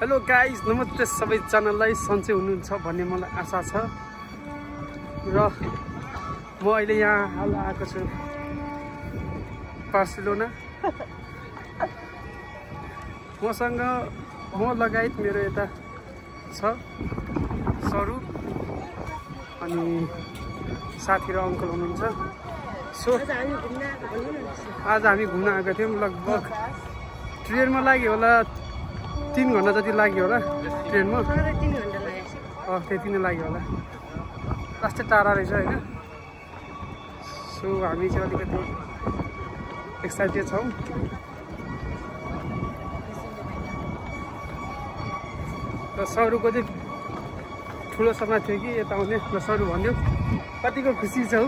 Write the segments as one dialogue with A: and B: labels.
A: Hello guys, नमस्ते सबैजनालाई। सन्चै हुनुहुन्छ भन्ने मलाई आशा छ र म अहिले यहाँ हाल आएको छु बार्सिलोना। मसँग म लगायत मेरो यता छ सरू अनि साथी र अङ्कल हुनुहुन्छ। सो आज हामी घुम्न आएको थियौँ। लगभग ट्रेनमा लाग्यो होला 3 घन्टा जति लाग्यो होला ट्रेनमा। 3 घन्टा लाग्यो। त्यति नै लाग्यो होला। रास्ता टाढा रहेछ होइन। सो हामी चाहिँ अलिकति एक्साइटेड छौँ। र सरूको चाहिँ ठुलो सपना थियो कि यता आउने। र सरू भन्यो कतिको खुसी छौ?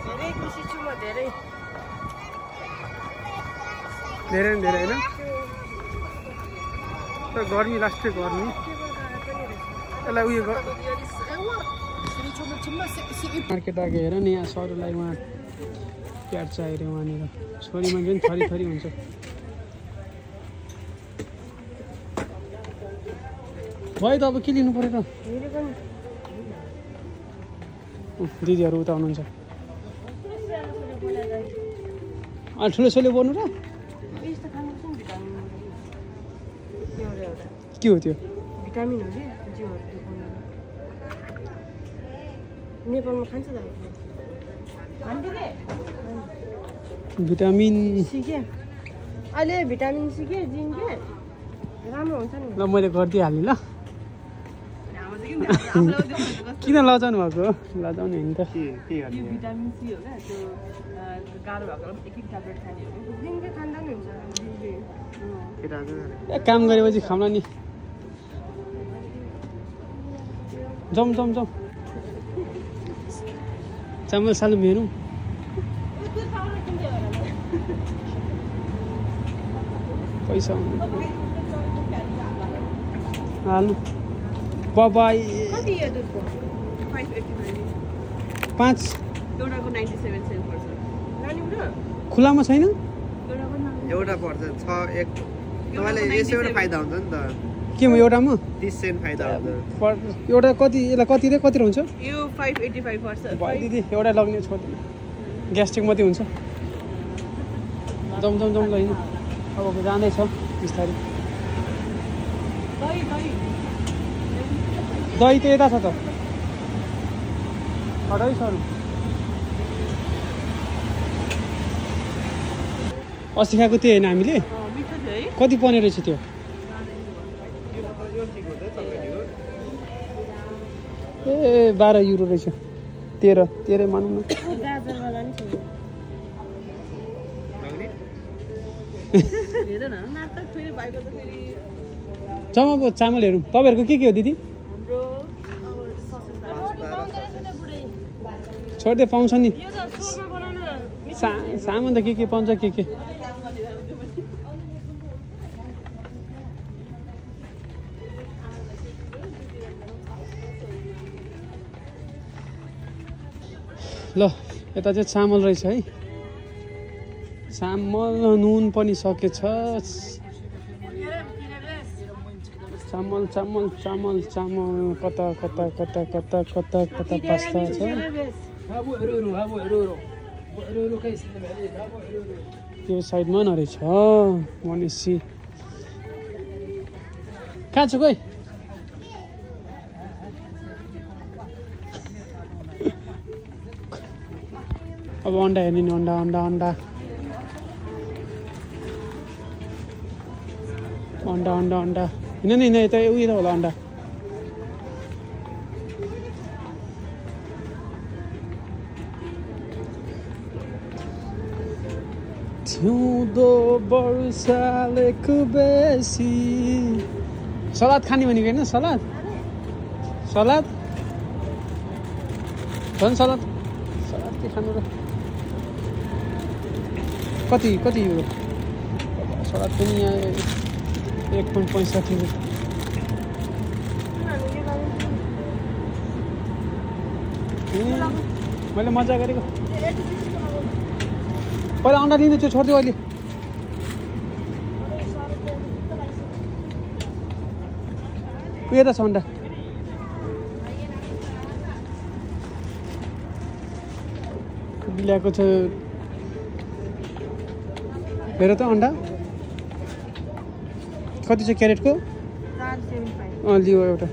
B: धेरै खुसी छु म। धेरै
A: होइन। तर गर्मी लास्टै गर्मी। यसलाई उयो मार्केट आएको हेर नि। यहाँ सरूलाई उहाँ प्याज चाहियो अरे वहाँनिर। छोरीमा पनि थरी थरी हुन्छ। भयो त अब के लिनु पऱ्यो त? दिदीहरू उता हुनुहुन्छ। ठुलो छोले बोल्नु र के हो त्यो?
B: भिटामिन हो नि नेपालमा खान्छ त।
A: भिटामिन
B: सी के अहिले भिटामिन सी के जिन के राम्रो हुन्छ नि।
A: ल मैले गरिदिइहालेँ। ल किन लजाउनु भएको? लजाउने होइन त।
B: भिटामिन सी हो क्या त्यो गाह्रो भएको एक ट्याब्लेट खाने हो। जिनकै खाँदा नि हुन्छ।
A: काम गरेपछि खाउँला नि। जाउँ चामल सालु हेरौँ। पैसा हाल्नु बाबाई। 5
B: एउटाको 97 सेन्ट पर्छ।
A: खुलामा छैन?
C: एउटा पर्छ 6 1 तपाईँले यसैबाट फाइदा हुन्छ नि त।
A: केमा एउटामा
C: 30 सेन्ट फाइदा हुन्छ।
A: एउटा कति? यसलाई कति रे कति हुन्छ?
B: यो 585 पर्छ।
A: भयो दिदी एउटा लग्ने छोड्दिनु। ग्यास्ट्रिक मात्रै हुन्छ। जाउँ ल होइन। अब जाँदैछ बिस्तारै। दही त यता छ त। हटाइ सर। अस्ति खाएको त्यो होइन हामीले? कति पर्ने रहेछ त्यो? ए 12 युरो रहेछ। 13 मानौँ न। जाउँ अब चामल हेरौँ। तपाईँहरूको के हो दिदी? छोड्दै पाउँछ नि। सामान त के पाउँछ के ल यता चाहिँ चामल रहेछ है। चामल नुन पनि सकेछ। चामल कता पास्ता छ। त्यो साइडमा न रहेछ भनेपछि कहाँ छु कोही? अब अन्डा हेर्ने नि। अन्डा होइन यता उयो त होला अन्डा। हिउँदो वर्षालेको बेसी। सलाद खाने भनेको होइन? सलाद झन् सलाद के खानु र? कति युरो? सलाद पनि यहाँ 1.65 रुपियाँ। मैले मजा गरेको। पहिला अन्डा लिनु चाहिँ छोडिदियो अहिले। यता छ अन्डा ल्याएको छ हेर त अन्डा कति छ क्यारेटको लियो एउटा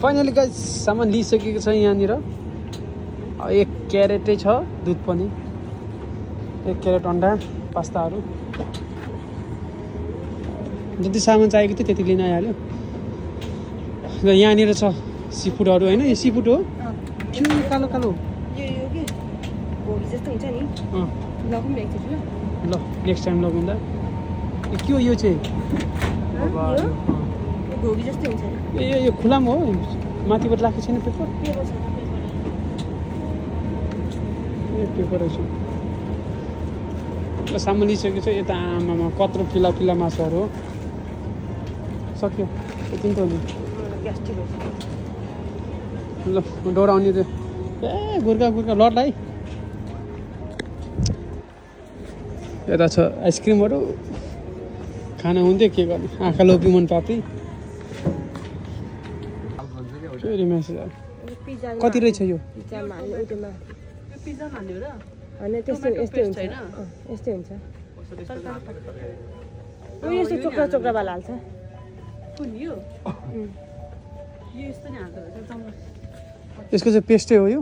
A: फाइनली गाइस सामान लिइसकेको छ यहाँनिर एक क्यारेटै छ दुध पनि एक क्यारेट अन्डा पास्ताहरू जति सामान चाहिएको थियो त्यति लिन आइहाल्यो र यहाँनिर छ सी फुडहरू होइन यो सी फुड हो के कालो कालो ल नेक्स्ट टाइम लगाउँदा के हो यो चाहिँ यो खुलामा हो माथिबाट राखेको छैन पेपर ए पेपर रहेछ ल सामान लिइसकेको छ यता आमामा कत्रो पिला पिला मासुहरू हो सक्यो यति त हो नि ल डोराउने त ए गुर्का गुर्का लड्ला है यता छ आइसक्रिमहरू खाना हुन्थ्यो के गर्ने आँखा लोपी मन पापी फेरि मेसेज आयो कति रहेछ यो
B: यस्तो चोक्रा चोक्रावाला हाल्छ
A: यसको चाहिँ पेस्टै हो यो